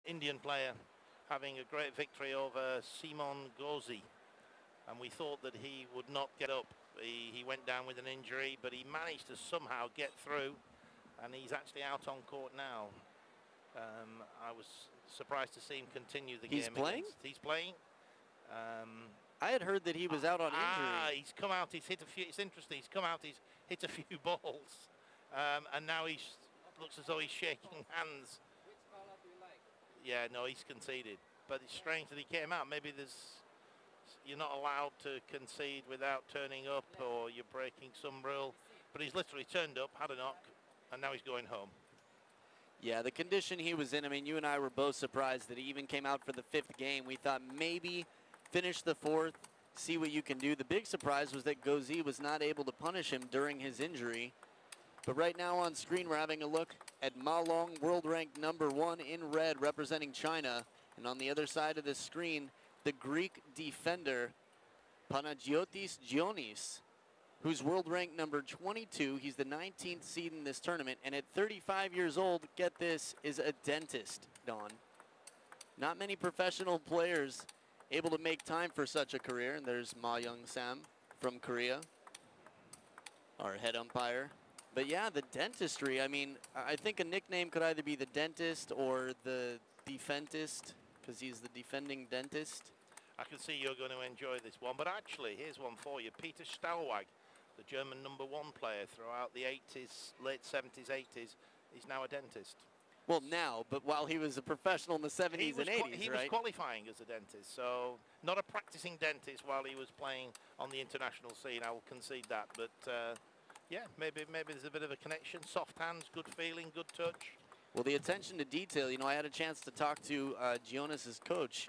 Indian player having a great victory over Simon Gozi. And we thought that he would not get up. He went down with an injury, but he managed to somehow get through. And he's actually out on court now. I was surprised to see him continue the game. He's playing? He's playing. I had heard that he was out on injury. He's come out, he's hit a few, it's interesting, he's come out, he's hit a few balls. And now he looks as though he's shaking hands. Which color do you like? Yeah, no, he's conceded. But it's strange that he came out. Maybe you're not allowed to concede without turning up, or you're breaking some rule. But he's literally turned up, had a knock, and now he's going home. Yeah, the condition he was in, I mean, you and I were both surprised that he even came out for the 5th game. We thought maybe finish the 4th, see what you can do. The big surprise was that Gozi was not able to punish him during his injury. But right now on screen, we're having a look at Ma Long, world ranked #1 in red, representing China. And on the other side of the screen, the Greek defender, Panagiotis GIONIS, who's world ranked #22. He's the 19th seed in this tournament. And at 35 years old, get this, is a dentist, Don. Not many professional players able to make time for such a career. And there's Ma Young-sam from Korea, our head umpire. But yeah, the dentistry, I mean, I think a nickname could either be the dentist or the defentist, because he's the defending dentist. I can see you're going to enjoy this one, but actually, here's one for you. Peter Stahlwag, the German #1 player throughout the 80s, late 70s, 80s, he's now a dentist. Well, now, but while he was a professional in the 70s and 80s, he right? was qualifying as a dentist, so not a practicing dentist while he was playing on the international scene, I will concede that, but yeah, maybe there's a bit of a connection. Soft hands, good feeling, good touch. Well, the attention to detail, you know, I had a chance to talk to GIONIS' coach,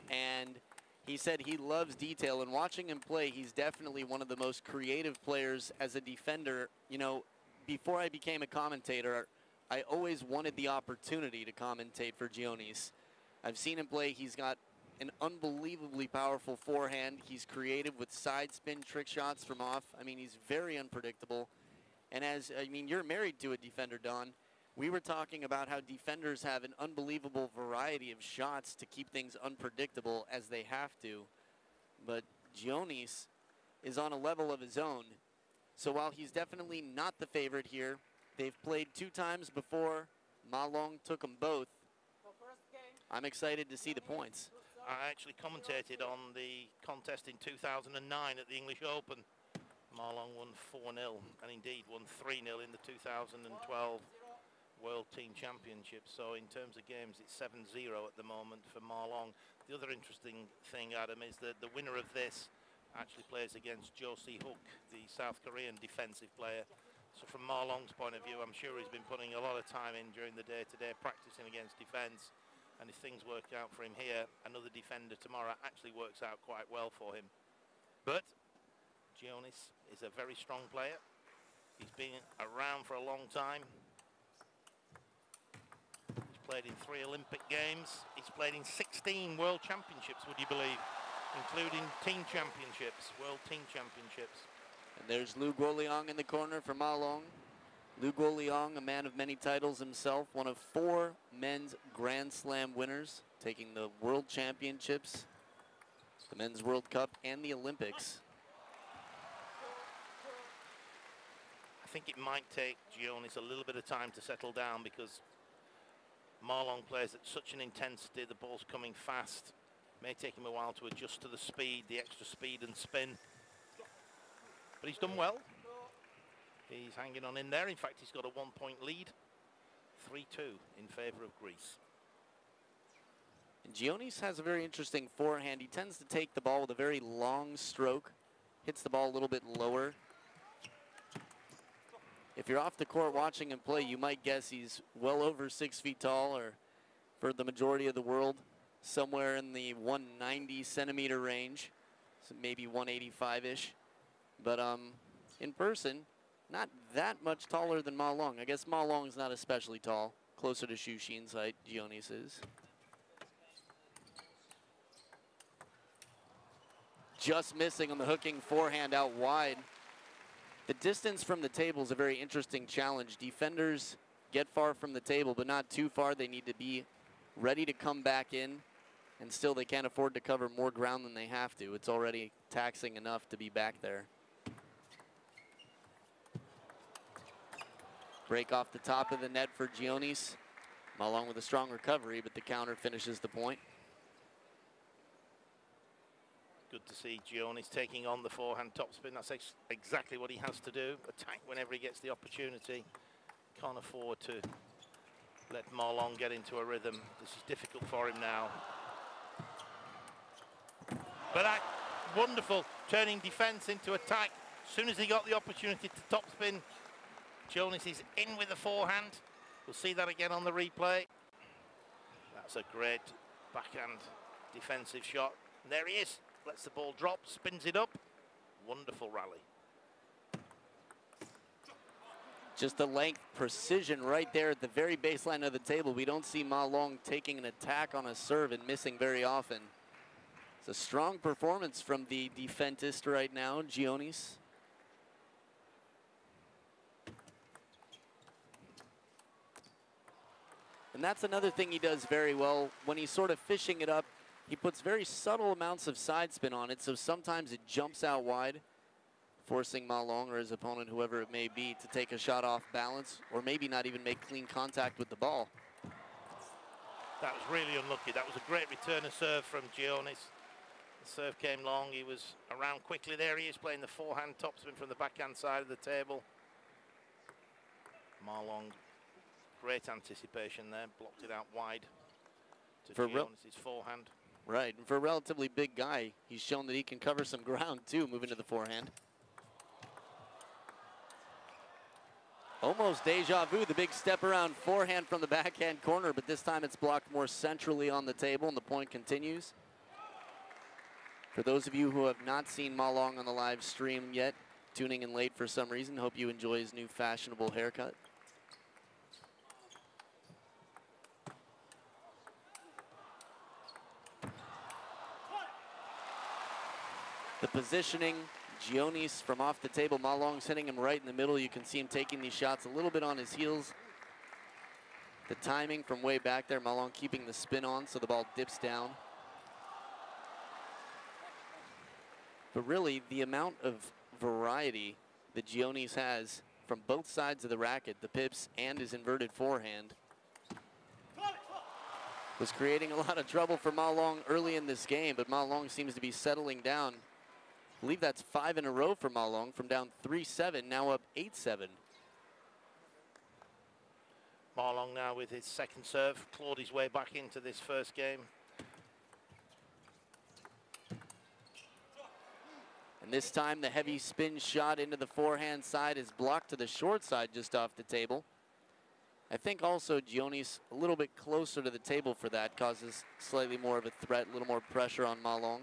and he said he loves detail, and watching him play, he's definitely one of the most creative players as a defender. You know, before I became a commentator, I always wanted the opportunity to commentate for GIONIS. I've seen him play. He's got an unbelievably powerful forehand. He's creative with side spin trick shots from off. I mean, he's very unpredictable. And you're married to a defender, Don. We were talking about how defenders have an unbelievable variety of shots to keep things unpredictable, as they have to. But GIONIS is on a level of his own. So while he's definitely not the favorite here, they've played 2 times before. Ma Long took them both. I'm excited to see the points. I actually commentated on the contest in 2009 at the English Open. Ma Long won 4-0 and indeed won 3-0 in the 2012 World Team Championship. So in terms of games, it's 7-0 at the moment for Ma Long. The other interesting thing, Adam, is that the winner of this actually plays against Jo Si-hook, the South Korean defensive player. So from Ma Long's point of view, I'm sure he's been putting a lot of time in during the day-to-day practicing against defense. And if things work out for him here, another defender tomorrow actually works out quite well for him. But GIONIS is a very strong player. He's been around for a long time. He's played in 3 Olympic Games. He's played in 16 World Championships, would you believe, including team championships, World Team Championships. And there's Liu Guoliang in the corner for Ma Long. Liu Guoliang, a man of many titles himself, one of 4 men's Grand Slam winners, taking the World Championships, the Men's World Cup, and the Olympics. I think it might take GIONIS a little bit of time to settle down, because Ma Long plays at such an intensity, the ball's coming fast. May take him a while to adjust to the speed, the extra speed and spin. But he's done well. He's hanging on in there. In fact, he's got a 1-point lead. 3-2 in favor of Greece. And GIONIS has a very interesting forehand. He tends to take the ball with a very long stroke. Hits the ball a little bit lower. If you're off the court watching him play, you might guess he's well over 6 feet tall, or for the majority of the world, somewhere in the 190 centimeter range. So maybe 185-ish. But in person, not that much taller than Ma Long. I guess Ma Long's not especially tall. Closer to Xu Xin's height, GIONIS is. Just missing on the hooking forehand out wide. The distance from the table is a very interesting challenge. Defenders get far from the table, but not too far. They need to be ready to come back in, and still they can't afford to cover more ground than they have to. It's already taxing enough to be back there. Break off the top of the net for GIONIS. Along with a strong recovery, but the counter finishes the point. Good to see GIONIS taking on the forehand topspin. That's exactly what he has to do. Attack whenever he gets the opportunity. Can't afford to let Marlon get into a rhythm. This is difficult for him now. But that wonderful turning defense into attack. As soon as he got the opportunity to topspin, GIONIS is in with the forehand. We'll see that again on the replay. That's a great backhand defensive shot. And there he is. Lets the ball drop, spins it up. Wonderful rally. Just the length, precision right there at the very baseline of the table. We don't see Ma Long taking an attack on a serve and missing very often. It's a strong performance from the defentist right now, GIONIS. And that's another thing he does very well. When he's sort of fishing it up, he puts very subtle amounts of side spin on it, so sometimes it jumps out wide, forcing Ma Long or his opponent, whoever it may be, to take a shot off balance, or maybe not even make clean contact with the ball. That was really unlucky. That was a great return of serve from GIONIS. The serve came long. He was around quickly. There he is playing the forehand topspin from the backhand side of the table. Ma Long, great anticipation there, blocked it out wide to GIONIS' forehand. Right, and for a relatively big guy, he's shown that he can cover some ground too, moving to the forehand. Almost deja vu, the big step around forehand from the backhand corner, but this time it's blocked more centrally on the table, and the point continues. For those of you who have not seen Ma Long on the live stream yet, tuning in late for some reason, hope you enjoy his new fashionable haircut. The positioning, GIONIS from off the table. Ma Long's hitting him right in the middle. You can see him taking these shots a little bit on his heels. The timing from way back there, Ma Long keeping the spin on so the ball dips down. But really, the amount of variety that GIONIS has from both sides of the racket, the pips and his inverted forehand, was creating a lot of trouble for Ma Long early in this game, but Ma Long seems to be settling down. I believe that's 5 in a row for Ma Long, from down 3-7, now up 8-7. Ma Long now with his second serve, clawed his way back into this first game. And this time the heavy spin shot into the forehand side is blocked to the short side just off the table. I think also GIONIS a little bit closer to the table for that causes slightly more of a threat, a little more pressure on Ma Long.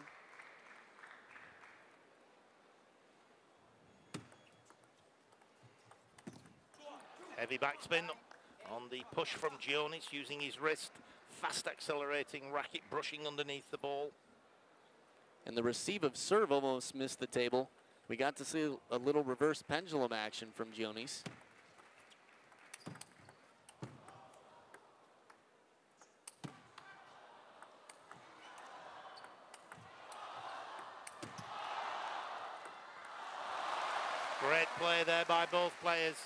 Heavy backspin on the push from GIONIS, using his wrist, fast accelerating racket, brushing underneath the ball. And the receive of serve almost missed the table. We got to see a little reverse pendulum action from GIONIS. Great play there by both players.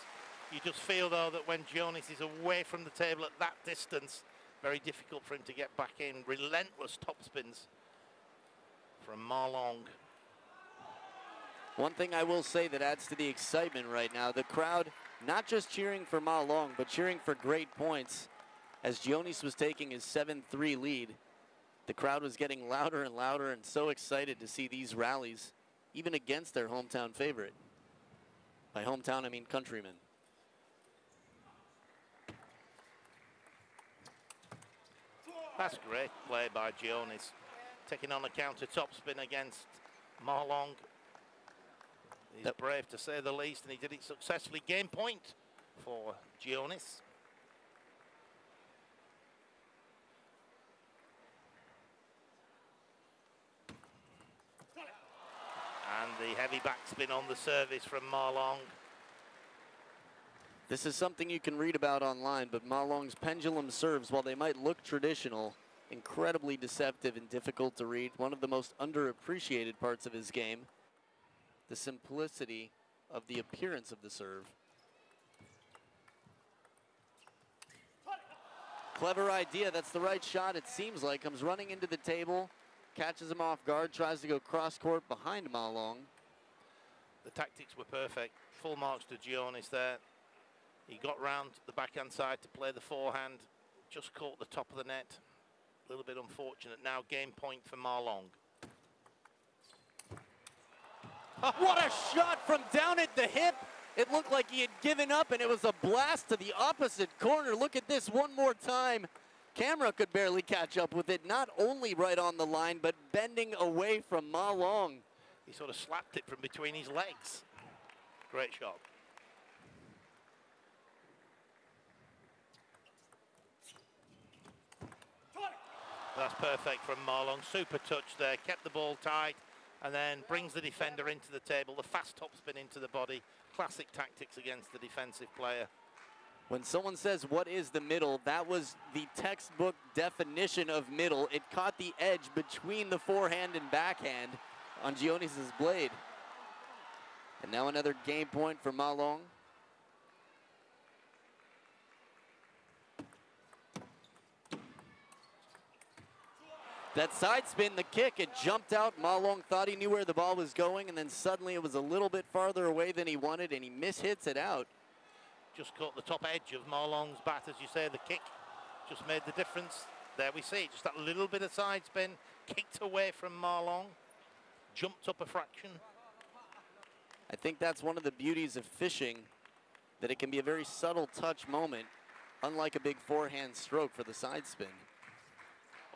You just feel, though, that when GIONIS is away from the table at that distance, very difficult for him to get back in. Relentless topspins from Ma Long. One thing I will say that adds to the excitement right now, the crowd not just cheering for Ma Long, but cheering for great points. As GIONIS was taking his 7-3 lead, the crowd was getting louder and louder and so excited to see these rallies, even against their hometown favorite. By hometown, I mean countrymen. That's great play by GIONIS, taking on a counter topspin against Ma Long. He's brave to say the least, and he did it successfully. Game point for GIONIS. And the heavy backspin on the service from Ma Long. This is something you can read about online, but Ma Long's pendulum serves, while they might look traditional, incredibly deceptive and difficult to read. One of the most underappreciated parts of his game, the simplicity of the appearance of the serve. Clever idea, that's the right shot, it seems like. Comes running into the table, catches him off guard, tries to go cross court behind Ma Long. The tactics were perfect. Full marks to GIONIS there. He got round the backhand side to play the forehand, just caught the top of the net. A little bit unfortunate. Now game point for Ma Long. What a shot from down at the hip. It looked like he had given up, and it was a blast to the opposite corner. Look at this one more time. Camera could barely catch up with it. Not only right on the line, but bending away from Ma Long. He sort of slapped it from between his legs. Great shot. That's perfect from Ma Long. Super touch there. Kept the ball tight and then brings the defender into the table. The fast topspin into the body. Classic tactics against the defensive player. When someone says, what is the middle? That was the textbook definition of middle. It caught the edge between the forehand and backhand on GIONIS' blade. And now another game point for Ma Long. That side spin, the kick, it jumped out. Ma Long thought he knew where the ball was going, and then suddenly it was a little bit farther away than he wanted, and he mishits it out. Just caught the top edge of Ma Long's bat, as you say. The kick just made the difference. There we see it, just that little bit of side spin, kicked away from Ma Long, jumped up a fraction. I think that's one of the beauties of fishing, that it can be a very subtle touch moment, unlike a big forehand stroke for the side spin.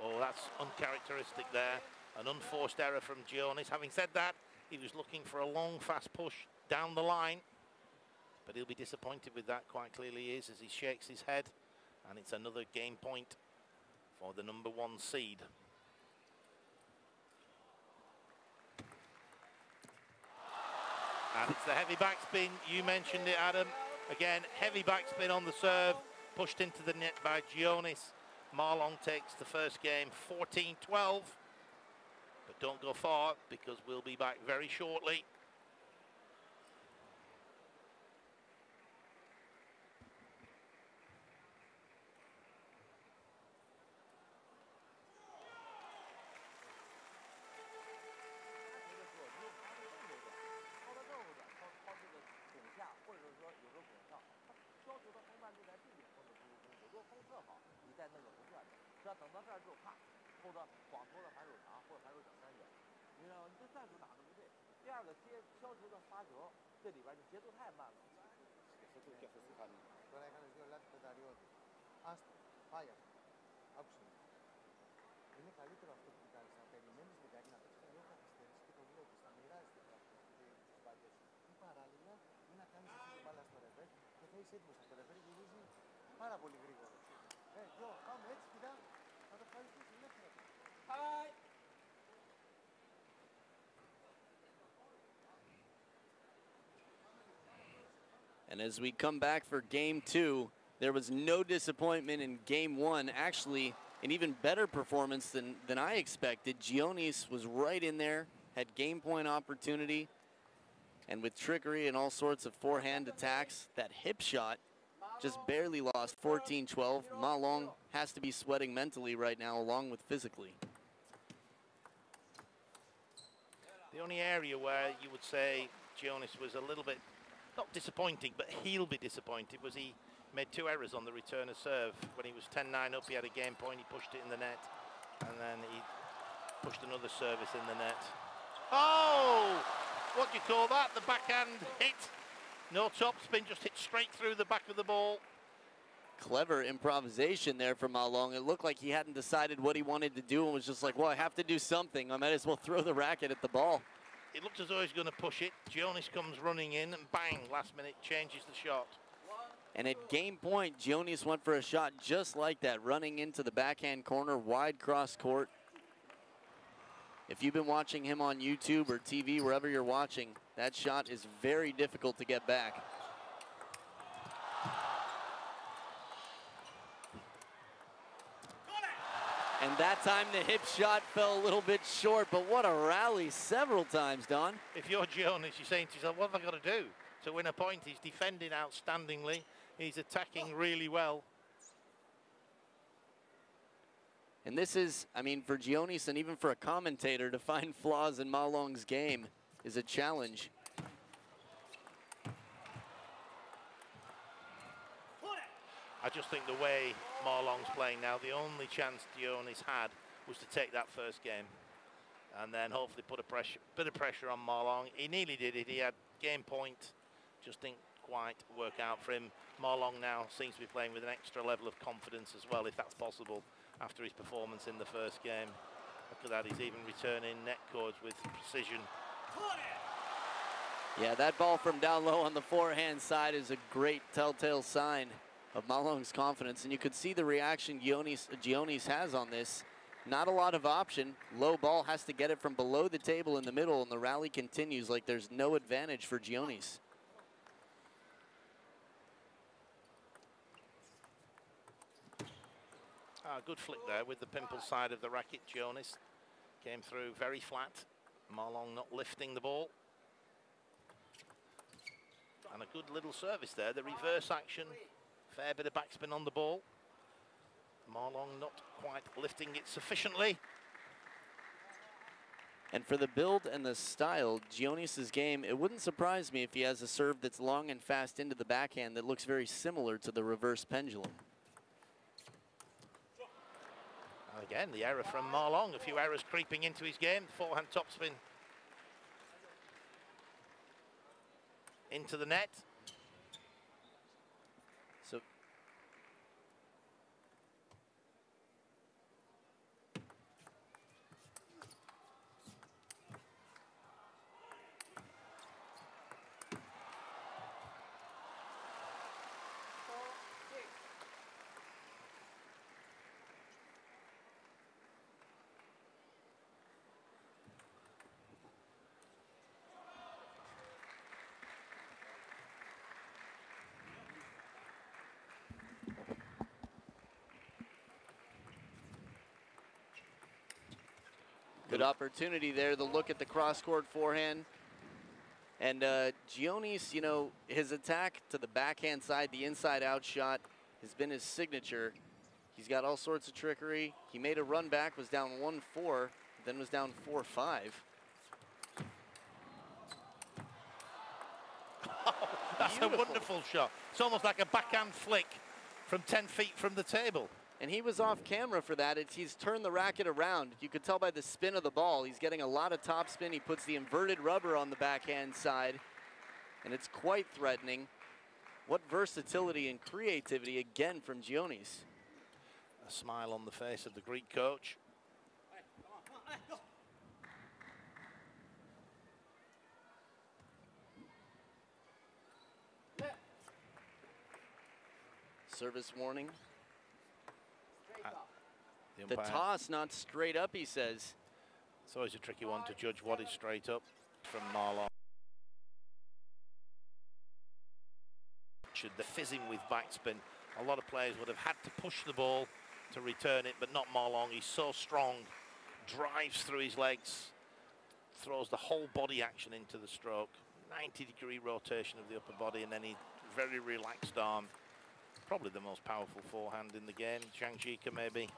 Oh, that's uncharacteristic there. An unforced error from GIONIS. Having said that, he was looking for a long, fast push down the line. But he'll be disappointed with that, quite clearly he is, as he shakes his head. And it's another game point for the #1 seed. And it's the heavy backspin. You mentioned it, Adam. Again, heavy backspin on the serve, pushed into the net by GIONIS. Ma Long takes the first game 14-12. But don't go far, because we'll be back very shortly. And as we come back for game 2, there was no disappointment in game 1. Actually, an even better performance than I expected. GIONIS was right in there, had game point opportunity, and with trickery and all sorts of forehand attacks, that hip shot just barely lost 14-12. Ma Long has to be sweating mentally right now, along with physically. The only area where you would say GIONIS was a little bit, not disappointing, but he'll be disappointed, was he made 2 errors on the return of serve. When he was 10-9 up, he had a game point, he pushed it in the net, and then he pushed another service in the net. Oh! What do you call that? The backhand hit. No topspin, just hit straight through the back of the ball. Clever improvisation there from Ma Long. It looked like he hadn't decided what he wanted to do and was just like, well, I have to do something. I might as well throw the racket at the ball. It looked as though he's going to push it. GIONIS comes running in and bang, last minute changes the shot. And at game point, GIONIS went for a shot just like that, running into the backhand corner, wide cross court. If you've been watching him on YouTube or TV, wherever you're watching, that shot is very difficult to get back. And that time the hip shot fell a little bit short, but what a rally several times, Don. If you're GIONIS, you're saying to yourself, what have I got to do to win a point? He's defending outstandingly. He's attacking really well. And this is, I mean, for GIONIS and even for a commentator to find flaws in Ma Long's game is a challenge. I just think the way Ma Long's playing now, the only chance GIONIS had was to take that first game and then hopefully put a bit of pressure on Ma Long. He nearly did it. He had game point, just didn't quite work out for him. Ma Long now seems to be playing with an extra level of confidence as well, if that's possible, after his performance in the first game. Look at that, he's even returning net chords with precision. Yeah, that ball from down low on the forehand side is a great telltale sign of Ma Long's confidence, and you could see the reaction GIONIS has on this. Not a lot of option. Low ball, has to get it from below the table in the middle, and the rally continues like there's no advantage for GIONIS. Good flick there with the pimple side of the racket. GIONIS came through very flat. Ma Long not lifting the ball. And a good little service there, the reverse action. Fair bit of backspin on the ball. Ma Long not quite lifting it sufficiently. And for the build and the style, GIONIS' game, it wouldn't surprise me if he has a serve that's long and fast into the backhand that looks very similar to the reverse pendulum. And again, the error from Ma Long, a few errors creeping into his game. Forehand topspin into the net. So good opportunity there. The look at the cross-court forehand. And GIONIS, you know, his attack to the backhand side, the inside-out shot, has been his signature. He's got all sorts of trickery. He made a run back, was down 1-4, then was down 4-5. Oh, that's beautiful. A wonderful shot. It's almost like a backhand flick from 10 feet from the table. And he was off camera for that. He's turned the racket around. You could tell by the spin of the ball. He's getting a lot of top spin. He puts the inverted rubber on the backhand side, and it's quite threatening. What versatility and creativity again from GIONIS. A smile on the face of the Greek coach. Service warning. The toss not straight up, he says. It's always a tricky one to judge what is straight up from Ma Long. The fizzing with backspin. A lot of players would have had to push the ball to return it, but not Ma Long. He's so strong, drives through his legs, throws the whole body action into the stroke. 90-degree rotation of the upper body, and then he very relaxed arm. Probably the most powerful forehand in the game. Zhang Jika maybe.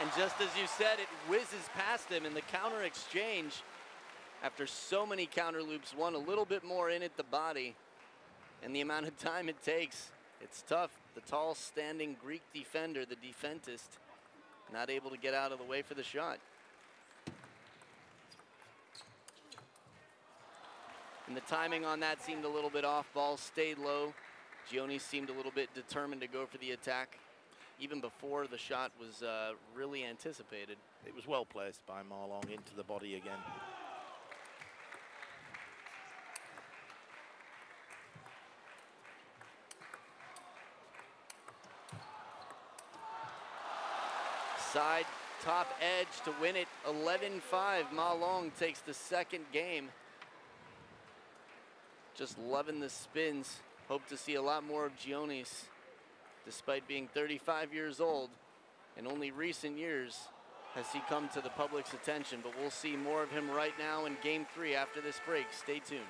And just as you said, it whizzes past him in the counter exchange. After so many counter loops, one a little bit more in at the body. And the amount of time it takes, it's tough. The tall, standing Greek defender, the defentist, not able to get out of the way for the shot. And the timing on that seemed a little bit off. Ball stayed low. GIONIS seemed a little bit determined to go for the attack, even before the shot was really anticipated. It was well placed by Ma Long into the body again. Side top edge to win it, 11-5. Ma Long takes the second game. Just loving the spins Hope to see a lot more of GIONIS, despite being 35 years old. In only recent years has he come to the public's attention, but we'll see more of him right now in Game 3 after this break. Stay tuned.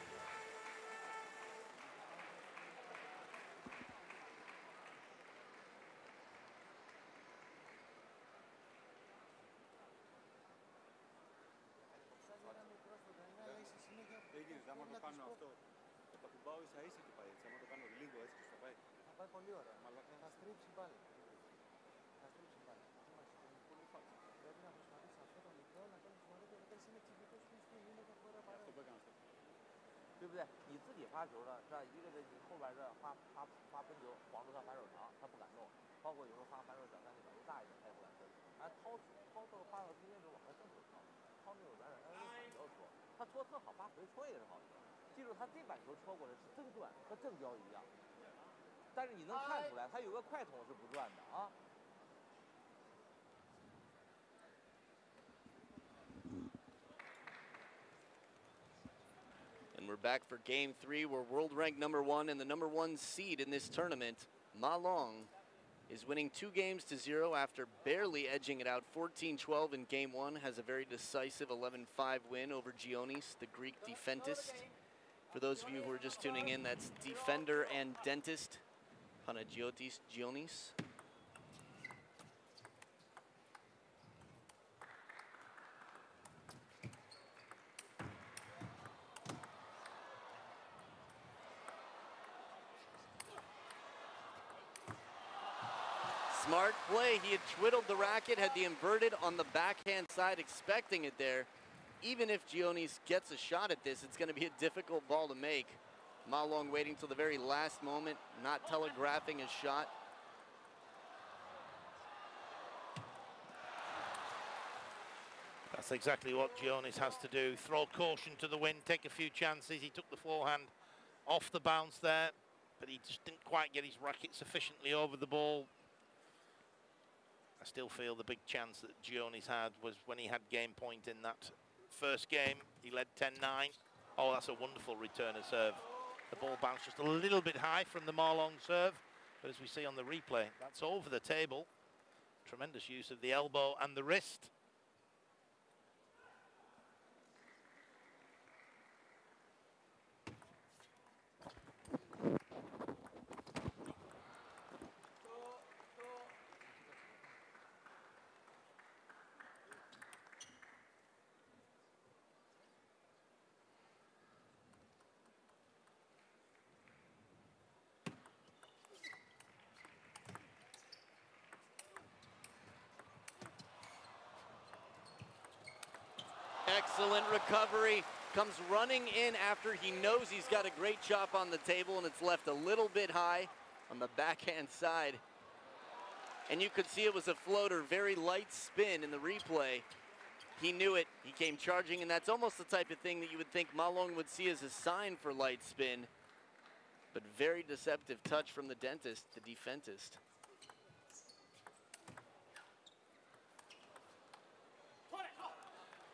And we're back for Game 3, where world ranked #1 and the #1 seed in this tournament, Ma Long, is winning 2 games to 0 after barely edging it out 14-12 in Game 1. Has a very decisive 11-5 win over GIONIS, the Greek defendist. For those of you who are just tuning in, that's defender and dentist, Panagiotis GIONIS. Smart play. He had twiddled the racket, had the inverted on the backhand side, expecting it there. Even if GIONIS gets a shot at this, it's going to be a difficult ball to make. Ma Long waiting till the very last moment, not telegraphing his shot. That's exactly what GIONIS has to do. Throw caution to the wind, take a few chances. He took the forehand off the bounce there, but he just didn't quite get his racket sufficiently over the ball. I still feel the big chance that GIONIS had was when he had game point in that first game. He led 10-9. Oh, that's a wonderful return of serve. The ball bounced just a little bit high from the Ma Long serve, but as we see on the replay, that's over the table. Tremendous use of the elbow and the wrist. Excellent recovery. Comes running in after he knows he's got a great chop on the table, and it's left a little bit high on the backhand side. And you could see it was a floater, very light spin in the replay. He knew it. He came charging, and that's almost the type of thing that you would think Ma Long would see as a sign for light spin. But very deceptive touch from the dentist, the defendist.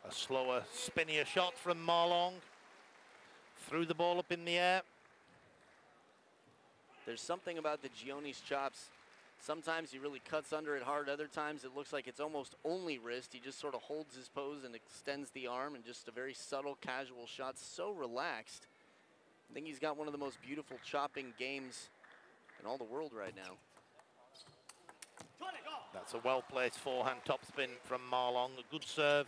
A slower, spinnier shot from Ma Long. Threw the ball up in the air. There's something about the GIONIS chops. Sometimes he really cuts under it hard. Other times it looks like it's almost only wrist. He just sort of holds his pose and extends the arm, and just a very subtle, casual shot. So relaxed. I think he's got one of the most beautiful chopping games in all the world right now. That's a well-placed forehand topspin from Ma Long. A good serve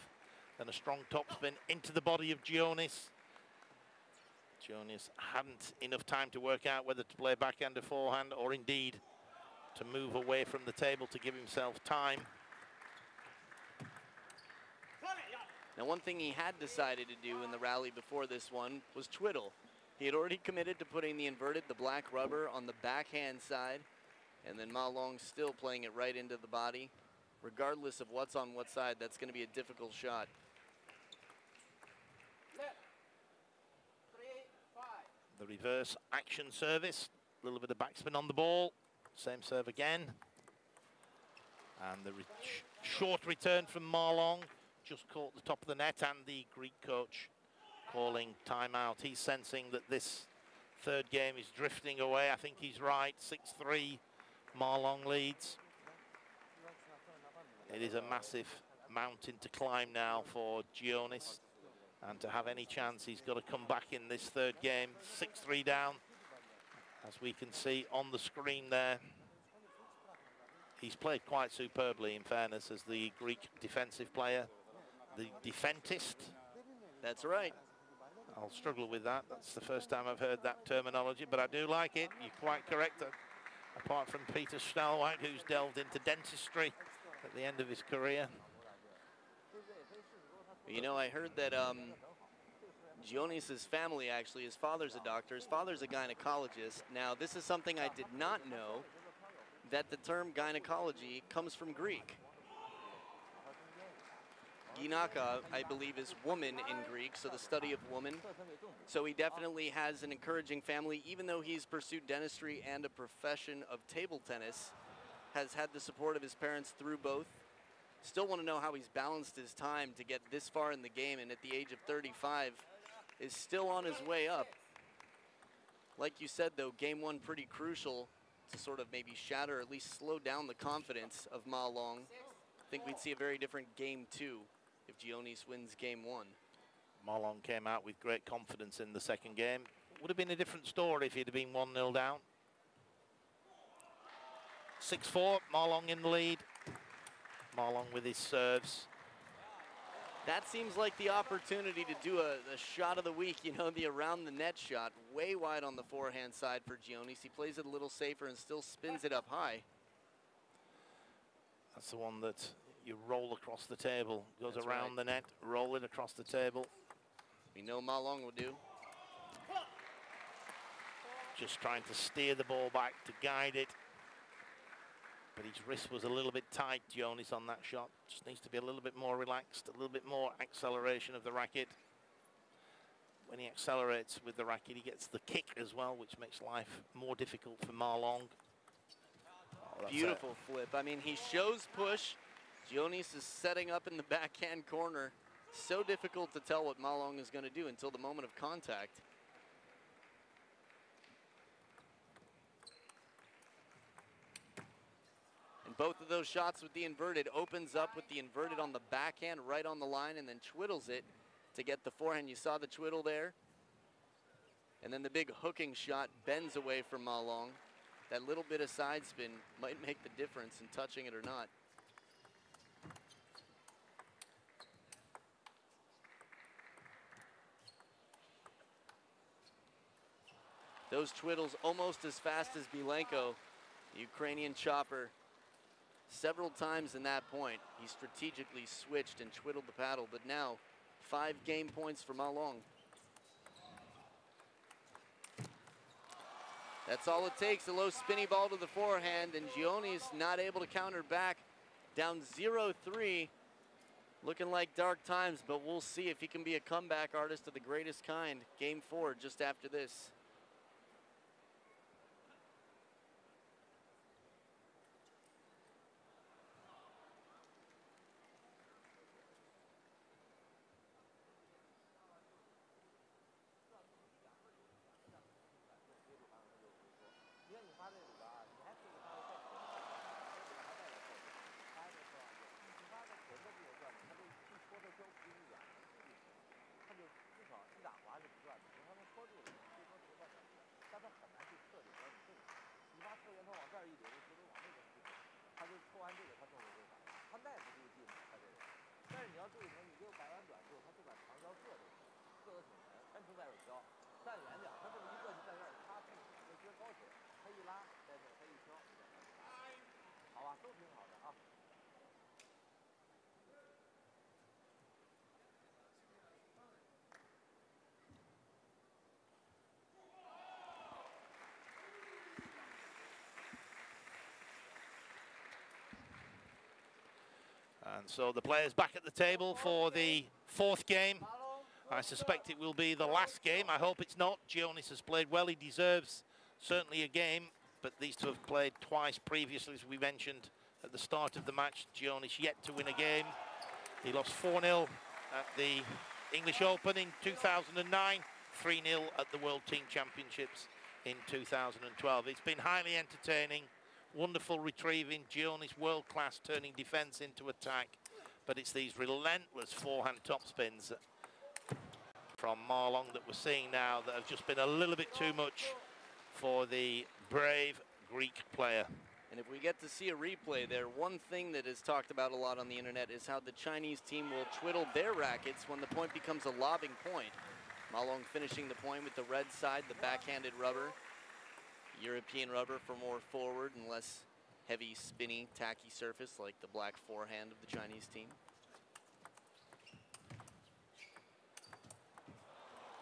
and a strong topspin into the body of GIONIS. GIONIS hadn't enough time to work out whether to play backhand or forehand, or indeed to move away from the table to give himself time. Now, one thing he had decided to do in the rally before this one was twiddle. He had already committed to putting the inverted, the black rubber, on the backhand side, and then Ma Long still playing it right into the body. Regardless of what's on what side, that's going to be a difficult shot. The reverse action service, a little bit of backspin on the ball, same serve again. And the short return from Ma Long, just caught the top of the net, and the Greek coach calling timeout. He's sensing that this Third game is drifting away. I think he's right. 6-3. Marlon leads. It is a massive mountain to climb now for GIONIS. And to have any chance, he's got to come back in this third game. 6-3 down, as we can see on the screen there. He's played quite superbly, in fairness, as the Greek defensive player. The defentist. That's right. I'll struggle with that. That's the first time I've heard that terminology, but I do like it. You're quite correct. Apart from Peter Schnellweit, who's delved into dentistry at the end of his career. You know, I heard that GIONIS' family, actually, his father's a doctor, his father's a gynecologist. Now, this is something I did not know, that the term gynecology comes from Greek. Gynaka, I believe, is woman in Greek, so the study of woman. So he definitely has an encouraging family, even though he's pursued dentistry and a profession of table tennis, has had the support of his parents through both. Still want to know how he's balanced his time to get this far in the game, and at the age of 35 is still on his way up. Like you said, though, game one pretty crucial to sort of maybe shatter, or at least slow down the confidence of Ma Long. I think we'd see a very different game two if GIONIS wins game one. Ma Long came out with great confidence in the second game. Would have been a different story if he'd have been 1-0 down. 6-4, Ma Long in the lead. Ma Long with his serves. That seems like the opportunity to do a shot of the week, you know, the around the net shot. Way wide on the forehand side for GIONIS. He plays it a little safer and still spins it up high. That's the one that you roll across the table. Goes That's around the net, roll it across the table. We know Ma Long will do. Just trying to steer the ball back to guide it. But his wrist was a little bit tight, GIONIS, on that shot. Just needs to be a little bit more relaxed, a little bit more acceleration of the racket. When he accelerates with the racket, he gets the kick as well, which makes life more difficult for Ma Long. Oh, beautiful flip. I mean, he shows push. GIONIS is setting up in the backhand corner. So difficult to tell what Ma Long is going to do until the moment of contact. And both of those shots with the inverted opens up with the inverted on the backhand right on the line and then twiddles it to get the forehand. You saw the twiddle there. And then the big hooking shot bends away from Ma Long. That little bit of side spin might make the difference in touching it or not. Those twiddles almost as fast as Bilenko, the Ukrainian chopper. Several times in that point, he strategically switched and twiddled the paddle, but now 5 game points for Ma Long. That's all it takes, a low spinny ball to the forehand, and GIONIS not able to counter back, down 0-3. Looking like dark times, but we'll see if he can be a comeback artist of the greatest kind. Game 4 just after this. And so the players back at the table for the 4th game. I suspect it will be the last game. I hope it's not. GIONIS has played well. He deserves certainly a game, but these two have played twice previously, as we mentioned at the start of the match. GIONIS yet to win a game. He lost 4-0 at the English Open in 2009, 3-0 at the World Team Championships in 2012. It's been highly entertaining, wonderful retrieving, GIONIS world-class turning defence into attack, but it's these relentless forehand topspins from Marlon that we're seeing now that have just been a little bit too much for the brave Greek player. And if we get to see a replay there, one thing that is talked about a lot on the internet is how the Chinese team will twiddle their rackets when the point becomes a lobbing point. Malong finishing the point with the red side, the backhanded rubber. European rubber for more forward and less heavy, spinny, tacky surface like the black forehand of the Chinese team.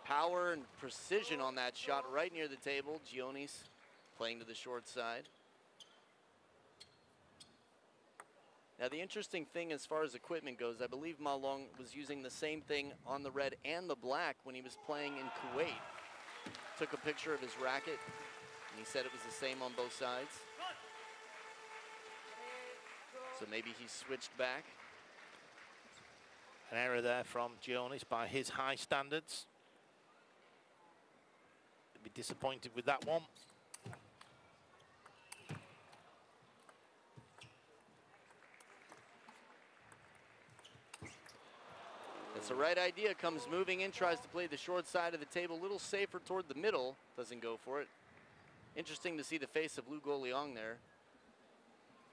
Power and precision on that shot right near the table. GIONIS playing to the short side. Now the interesting thing as far as equipment goes, I believe Malong was using the same thing on the red and the black when he was playing in Kuwait. Took a picture of his racket and he said it was the same on both sides. So maybe he switched back. An error there from GIONIS by his high standards. He'll be disappointed with that one. It's the right idea, comes moving in, tries to play the short side of the table, a little safer toward the middle, doesn't go for it. Interesting to see the face of Lu Guoliang there.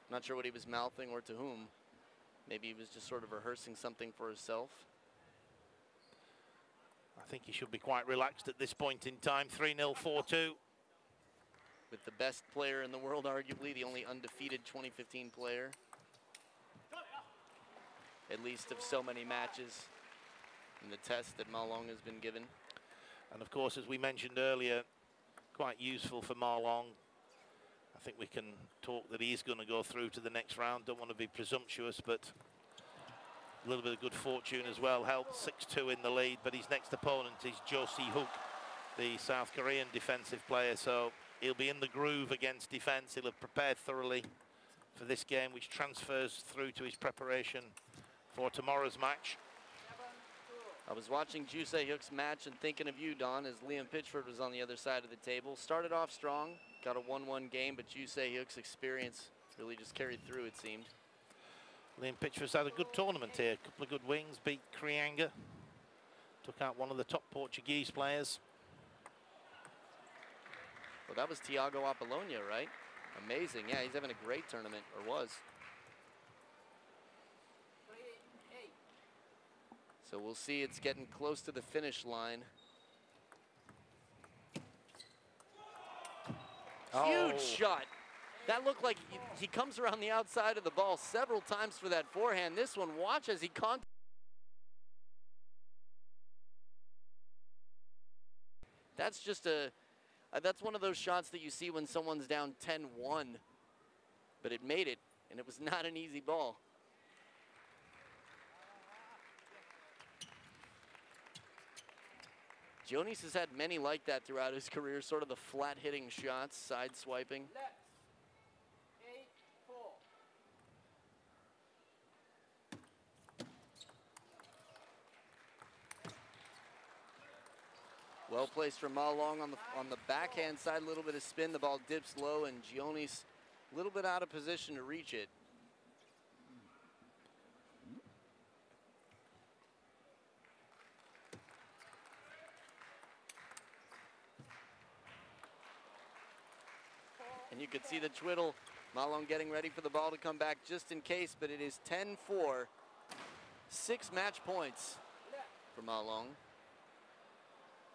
Not sure what he was mouthing or to whom. Maybe he was just sort of rehearsing something for himself. I think he should be quite relaxed at this point in time. 3-0, 4-2. With the best player in the world, arguably, the only undefeated 2015 player. At least of so many matches in the test that Malong has been given. And of course, as we mentioned earlier, quite useful for Malong. I think we can talk that he's going to go through to the next round. Don't want to be presumptuous, but a little bit of good fortune as well. Helped 6-2 in the lead, but his next opponent is Jo Si-hook, the South Korean defensive player. So he'll be in the groove against defense. He'll have prepared thoroughly for this game, which transfers through to his preparation for tomorrow's match. I was watching Jo Si-hook's match and thinking of you, Don, as Liam Pitchford was on the other side of the table. Started off strong, got a 1-1 game, but Jo Si-hook's experience really just carried through, it seemed. Liam Pitchford's had a good tournament here. A couple of good wins, beat Krianga. Took out one of the top Portuguese players. Well, that was Tiago Apollonia, right? Amazing. Yeah, he's having a great tournament, or was. So we'll see, it's getting close to the finish line. Huge shot. That looked like he comes around the outside of the ball several times for that forehand. This one, watch as he That's just that's one of those shots that you see when someone's down 10-1. But it made it, and it was not an easy ball. GIONIS has had many like that throughout his career, sort of the flat-hitting shots, side-swiping. Well placed from Malong on the backhand side, a little bit of spin, the ball dips low, and GIONIS a little bit out of position to reach it. And you could see the twiddle. Malong getting ready for the ball to come back just in case, but it is 10-4. 6 match points for Malong.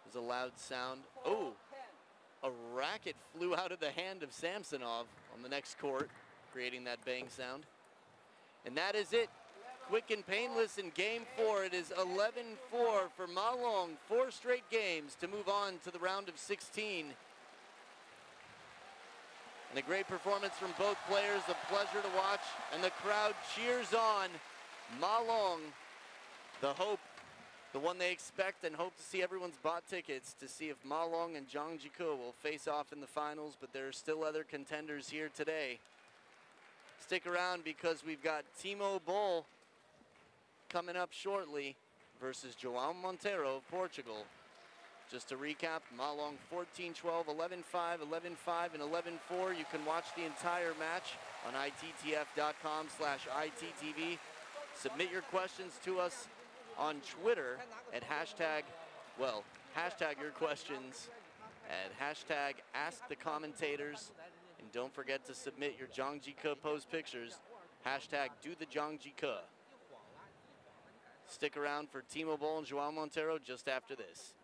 There's a loud sound. Oh, a racket flew out of the hand of Samsonov on the next court, creating that bang sound. And that is it. Quick and painless in game 4. It is 11-4 for Malong. 4 straight games to move on to the round of 16. And a great performance from both players, a pleasure to watch, and the crowd cheers on Malong, the hope, the one they expect and hope to see. Everyone's bought tickets to see if Malong and Zhang Jiko will face off in the finals, but there are still other contenders here today. Stick around because we've got Timo Boll coming up shortly versus João Monteiro of Portugal. Just to recap, Ma Long 14-12, 11-5, 11-5, and 11-4. You can watch the entire match on ITTF.com/ITTV. Submit your questions to us on Twitter at hashtag your questions at hashtag #AskTheCommentators. And don't forget to submit your Zhangji Ke pose pictures, hashtag #DoTheZhangjiKe. Stick around for Timo Boll and Joao Montero just after this.